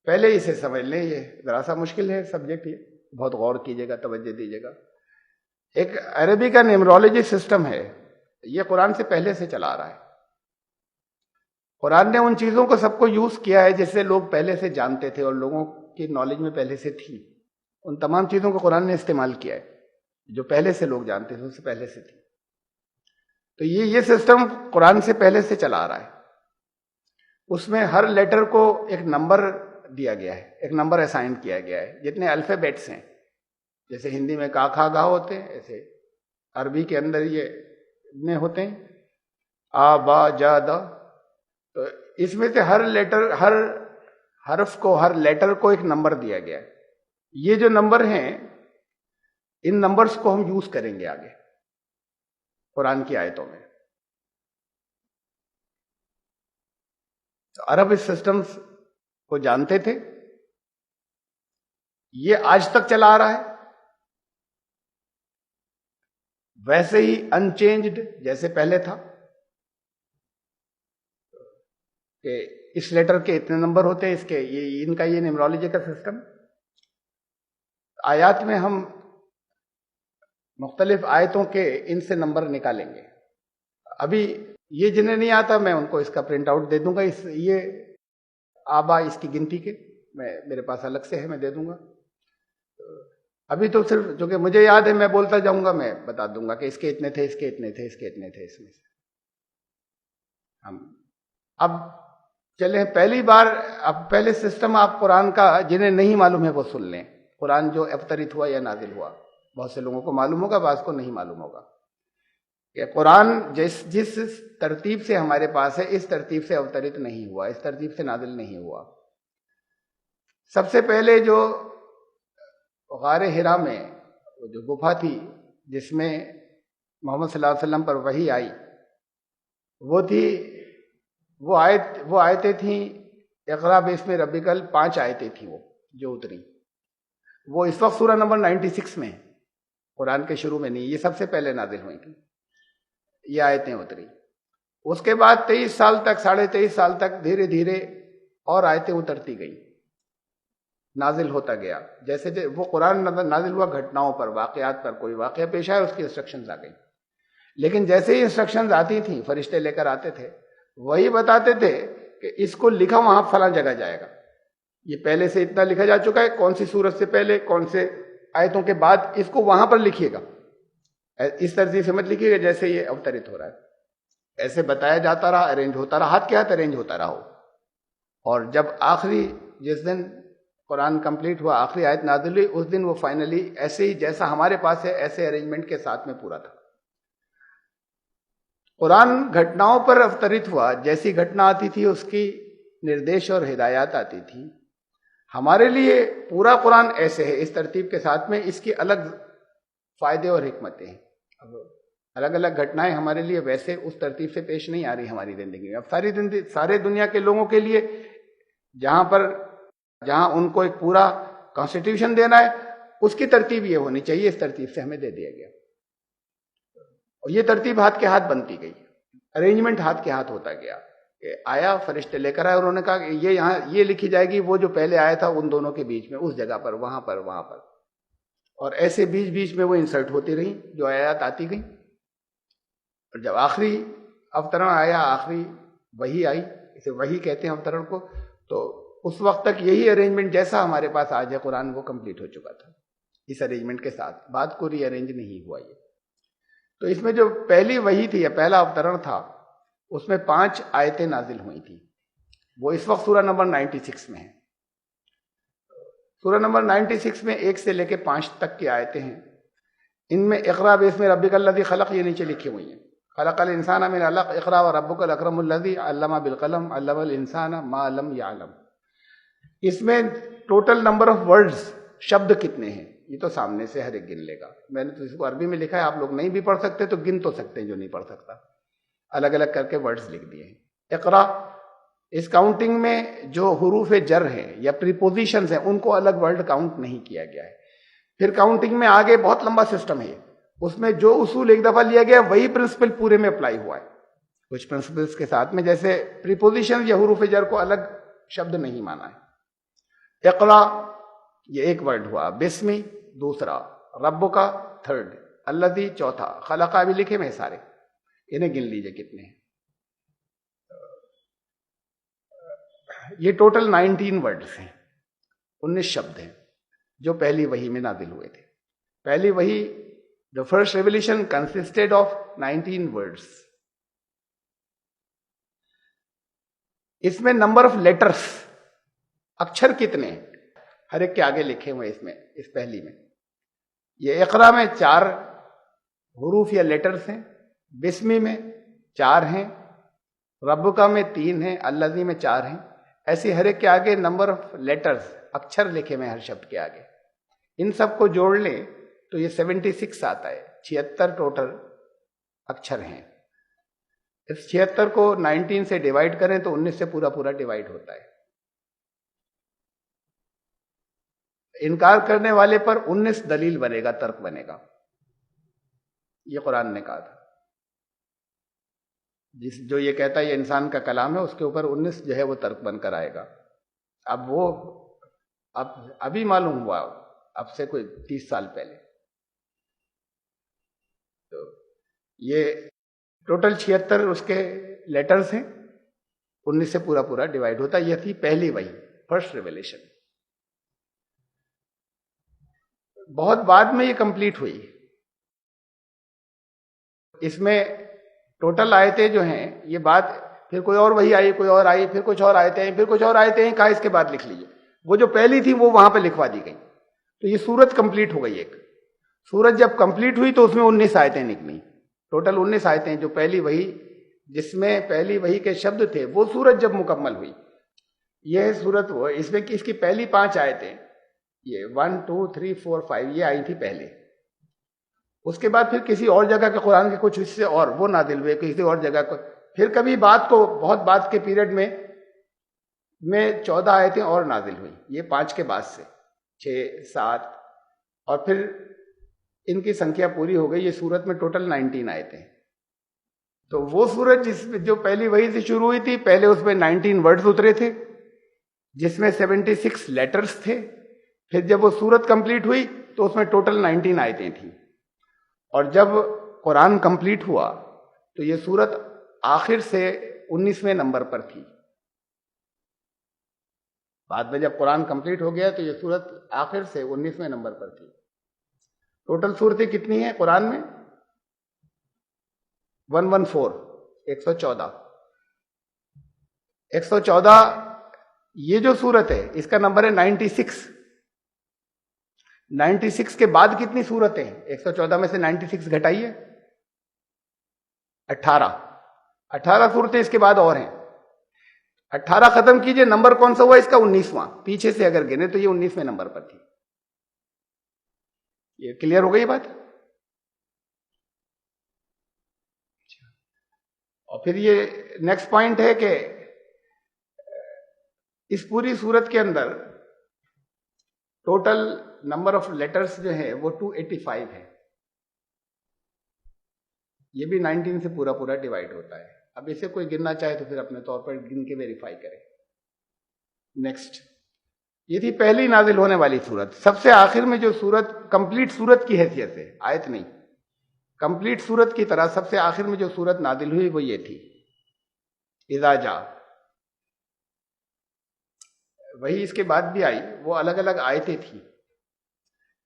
पहले इसे समझ लें, ये जरा सा मुश्किल है सब्जेक्ट, ये बहुत गौर कीजिएगा, तवज्जो दीजिएगा। एक अरबी का न्यूमरोलॉजी सिस्टम है, ये कुरान से पहले से चला आ रहा है। कुरान ने उन चीजों को सबको यूज किया है जिससे लोग पहले से जानते थे और लोगों की नॉलेज में पहले से थी। उन तमाम चीजों को कुरान ने इस्तेमाल किया है जो पहले से लोग जानते थे, उससे पहले से थी। तो ये सिस्टम कुरान से पहले से चला आ रहा है। उसमें हर लेटर को एक नंबर दिया गया है, एक नंबर असाइन किया गया है। जितने अल्फाबेट्स हैं, जैसे हिंदी में का खा गा होते हैं, ऐसे अरबी के अंदर ये इतने होते हैं, आ बा जा दा। तो इसमें से हर लेटर, हर हर्फ को, हर लेटर को एक नंबर दिया गया है। ये जो नंबर हैं, इन नंबर्स को हम यूज करेंगे आगे कुरान की आयतों में। तो अरब इस सिस्टम्स को जानते थे, ये आज तक चला आ रहा है वैसे ही अनचेंज्ड जैसे पहले था कि इस लेटर के इतने नंबर होते हैं, इसके ये इनका ये न्यूमरोलॉजी का सिस्टम। आयत में हम मुख्तलिफ आयतों के इनसे नंबर निकालेंगे। अभी ये जिन्हें नहीं आता, मैं उनको इसका प्रिंट आउट दे दूंगा, इस ये आबा इसकी गिनती के मेरे पास अलग से है, मैं दे दूंगा। अभी तो सिर्फ जो कि मुझे याद है मैं बोलता जाऊंगा, मैं बता दूंगा कि इसके इतने थे, इसके इतने थे, इसके इतने थे। इसमें से हम अब चले पहली बार, अब पहले सिस्टम आप कुरान का जिन्हें नहीं मालूम है वो सुन लें। कुरान जो अवतरित हुआ या नाजिल हुआ, बहुत से लोगों को मालूम होगा, बाज़ को नहीं मालूम होगा कि कुरान जिस तरतीब से हमारे पास है, इस तरतीब से अवतरित नहीं हुआ, इस तरतीब से नाजिल नहीं हुआ। सबसे पहले जो गारे हिरा में जो गुफा थी जिसमें मोहम्मद सल्लल्लाहु अलैहि वसल्लम पर वही आई, वो थी, वो आयतें थी इक़रा बिस्मि रब्बिकल, 5 आयतें थी वो जो उतरी। वो इस वक्त सूरह नंबर 96 में है, कुरान के शुरू में नहीं, ये सबसे पहले नाजिल हुई थी, ये आयतें उतरी। उसके बाद 23 साल तक, 23.5 साल तक धीरे धीरे और आयतें उतरती गई, नाजिल होता गया। जैसे वो कुरान नाजिल हुआ घटनाओं पर, वाकयात पर, कोई वाकया पेश आया उसकी इंस्ट्रक्शंस आ गई। लेकिन जैसे ही इंस्ट्रक्शंस आती थी, फरिश्ते लेकर आते थे, वही बताते थे कि इसको लिखा वहां फला जगह जाएगा, ये पहले से इतना लिखा जा चुका है, कौन सी सूरत से पहले, कौन से आयतों के बाद, इसको वहां पर लिखिएगा, इस तरतीब से मत लिखिएगा जैसे ये अवतरित हो रहा है। ऐसे बताया जाता रहा, अरेंज होता रहा, हाथ के हाथ अरेंज होता रहा हो। और जब आखिरी, जिस दिन कुरान कंप्लीट हुआ, आखिरी आयत नाज़िल हुई, उस दिन वो फाइनली ऐसे ही जैसा हमारे पास है, ऐसे अरेंजमेंट के साथ में पूरा था। कुरान घटनाओं पर अवतरित हुआ, जैसी घटना आती थी उसकी निर्देश और हिदायत आती थी। हमारे लिए पूरा कुरान ऐसे है, इस तरतीब के साथ में, इसकी अलग फायदे और हिकमतें हैं। अब अलग अलग घटनाएं हमारे लिए वैसे उस तरतीब से पेश नहीं आ रही हमारी जिंदगी में। अब सारे दुनिया के लोगों के लिए जहां उनको एक पूरा कॉन्स्टिट्यूशन देना है, उसकी तरतीब ये होनी चाहिए, इस तरतीब से हमें दे दिया गया। और ये तरतीब हाथ के हाथ बनती गई, अरेंजमेंट हाथ के हाथ होता गया। आया, फरिश्ते लेकर आए, उन्होंने कहा कि ये यहाँ ये लिखी जाएगी, वो जो पहले आया था उन दोनों के बीच में, उस जगह पर, वहां पर। और ऐसे बीच बीच में वो इंसर्ट होती रही, जो आयत आती गई। और जब आखिरी अवतरण आया, आखिरी वही आई, इसे वही कहते हैं अवतरण को, तो उस वक्त तक यही अरेंजमेंट जैसा हमारे पास आज है कुरान, वो कंप्लीट हो चुका था इस अरेंजमेंट के साथ। बात को रीअरेंज नहीं हुआ ये। तो इसमें जो पहली वही थी या पहला अवतरण था, उसमें 5 आयतें नाजिल हुई थी। वो इस वक्त सूरह नंबर 96 में है। सूरह नंबर 96 में 1 से लेकर 5 तक की आयतें हैं। इनमें इक़रा बिस्मि रब्बिकल लज़ी खलक़ ये नीचे लिखी हुई हैं। खलक़ल इंसाना मिन अलक़, इक़रा व रब्बुकल अकरमुल लज़ी अल्लमा बिल क़लम, अल्लमल इंसाना मा लम यअलम। इसमें टोटल नंबर ऑफ वर्ड्स, शब्द कितने हैं, ये तो सामने से हर एक गिन लेगा। मैंने तो इसको अरबी में लिखा है, आप लोग नहीं भी पढ़ सकते तो गिन तो सकते हैं, जो नहीं पढ़ सकता, अलग अलग करके वर्ड्स लिख दिए हैं। इक़रा, इस काउंटिंग में जो हुरूफ जर हैं या प्रीपोजिशंस हैं, उनको अलग वर्ड काउंट नहीं किया गया है। फिर काउंटिंग में आगे बहुत लंबा सिस्टम है, उसमें जो उसूल एक दफा लिया गया वही प्रिंसिपल पूरे में अप्लाई हुआ है। कुछ प्रिंसिपल्स के साथ में, जैसे प्रीपोजिशन या हुरूफ जर को अलग शब्द नहीं माना है। इक़रा ये एक वर्ड हुआ, बिस्मी दूसरा, रब्बु का थर्ड, अल्लज़ी चौथा, खलका भी लिखे में सारे, इन्हें गिन लीजिए कितने हैं। ये टोटल 19 वर्ड्स हैं, 19 शब्द हैं जो पहली वही में नाजिल हुए थे। पहली वही, the first revolution consisted of 19 words. इसमें नंबर ऑफ लेटर्स, अक्षर कितने हैं हर एक के आगे लिखे हुए इसमें, इस पहली में। ये इक़रा में 4 हुरूफ या लेटर्स हैं, बिस्मी में 4 हैं, रब्बुका में 3 हैं, अल्लज़ी में 4 हैं। ऐसे हर एक के आगे नंबर ऑफ लेटर्स, अक्षर लिखे हुए हर शब्द के आगे। इन सब को जोड़ लें तो ये 76 आता है, 76 टोटल अक्षर हैं। इस 76 को 19 से डिवाइड करें तो 19 से पूरा पूरा डिवाइड होता है। इनकार करने वाले पर 19 दलील बनेगा, तर्क बनेगा, ये कुरान ने कहा था। जो ये कहता है ये इंसान का कलाम है, उसके ऊपर 19 जो है वो तर्क बनकर आएगा। अब वो अभी मालूम हुआ, अब से कोई 30 साल पहले। तो ये टोटल 76 उसके लेटर्स हैं, 19 से पूरा पूरा डिवाइड होता है। यह थी पहली वही, फर्स्ट रेवलेशन। बहुत बाद में ये कंप्लीट हुई। इसमें टोटल आयतें जो हैं, ये बात फिर कोई और वही आई, कोई और आई, फिर कुछ और आयतें आई, फिर कुछ और आयतें हैं, कहा इसके बाद लिख लीजिए। वो जो पहली थी वो वहां पे लिखवा दी गई। तो ये सूरत कंप्लीट हो गई। एक सूरत जब कंप्लीट हुई तो उसमें 19 आयतें निकली, टोटल 19 आयतें, जो पहली वही, जिसमें पहली वही के शब्द थे, वो सूरत जब मुकम्मल हुई, यह सूरत वो, इसमें इसकी पहली 5 आयतें, ये 1 2 3 4 5 ये आई थी पहले। उसके बाद फिर किसी और जगह के कुरान के कुछ हिस्से और वो नादिल हुए, किसी और जगह को, फिर कभी बात को, बहुत बाद के पीरियड में 14 आयतें और नाजिल हुई, ये 5 के बाद से 6 7, और फिर इनकी संख्या पूरी हो गई। ये सूरत में टोटल 19 आयतें। तो वो सूरत जो पहली वही से शुरू हुई थी, पहले उसमें 19 वर्ड्स उतरे थे, जिसमें 76 लेटर्स थे। फिर जब वो सूरत कंप्लीट हुई तो उसमें टोटल 19 आयतें थी। और जब कुरान कंप्लीट हुआ तो ये सूरत आखिर से 19वें नंबर पर थी। बाद में जब कुरान कंप्लीट हो गया तो ये सूरत आखिर से 19वें नंबर पर थी। टोटल सूरतें कितनी हैं कुरान में? 114, 114। 114 ये जो सूरत है इसका नंबर है 96। 96 के बाद कितनी सूरतें हैं? 114 में से 96 घटाइए, 18 सूरतें इसके बाद और हैं। 18 खत्म कीजिए, नंबर कौन सा हुआ इसका? 19वां। पीछे से अगर गिने तो ये 19वें नंबर पर थी। ये क्लियर हो गई बात? और फिर ये नेक्स्ट पॉइंट है कि इस पूरी सूरत के अंदर टोटल नंबर ऑफ लेटर्स जो है वो 285 है। ये भी 19 से पूरा पूरा डिवाइड होता है। अब इसे कोई गिनना चाहे तो फिर अपने तौर पर गिन के वेरीफाई करे। नेक्स्ट, ये थी पहली नाजिल होने वाली सूरत। सबसे आखिर में जो सूरत कंप्लीट सूरत की हैसियत से, आयत नहीं, कंप्लीट सूरत की तरह सबसे आखिर में जो सूरत नाजिल हुई वो ये थी, इज़ा जा। वही इसके बाद भी आई, वो अलग अलग आयतें थी।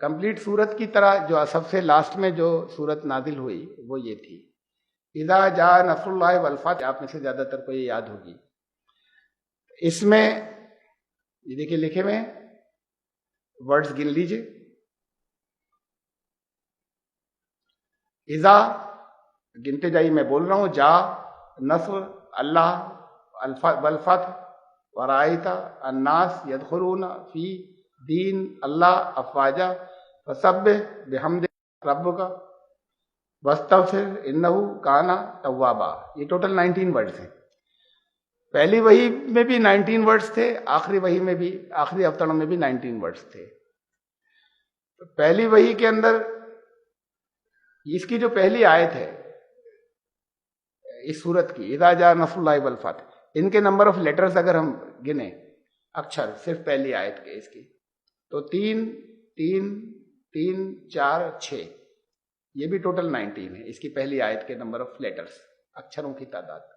कंप्लीट सूरत की तरह जो सबसे लास्ट में जो सूरत नाजिल हुई वो ये थी, इज़ा जा नसरुल्लाहि वल फतह। आप में से ज्यादातर को ये याद होगी। इसमें ये देखिए लिखे हुए वर्ड्स, गिन लीजिए। इज़ा गिनते जाइए, मैं बोल रहा हूं। जा नस्र, अल्लाह, वल फतह, वराइता अन्नास यदखुलूना फी दीन अल्लाह अफवाजा, फसब्बिह बिहम्दि रब्बिका वस्तगफिर इन्नहु काना तव्वाबा। ये टोटल 19 वर्ड्स हैं। पहली वही में भी 19 वर्ड्स थे, आखिरी वही में भी, आखिरी अवतरण में भी 19 वर्ड्स थे। तो पहली वही के अंदर इसकी जो पहली आयत है इस सूरत की, इज़ा जा नस्रुल्लाहि वल फतह, इनके नंबर ऑफ लेटर्स अगर हम गिने, अक्षर सिर्फ पहली आयत के इसकी। तो 3 3 3 4 6, ये भी टोटल 19 है इसकी पहली आयत के नंबर ऑफ लेटर्स, अक्षरों की तादाद।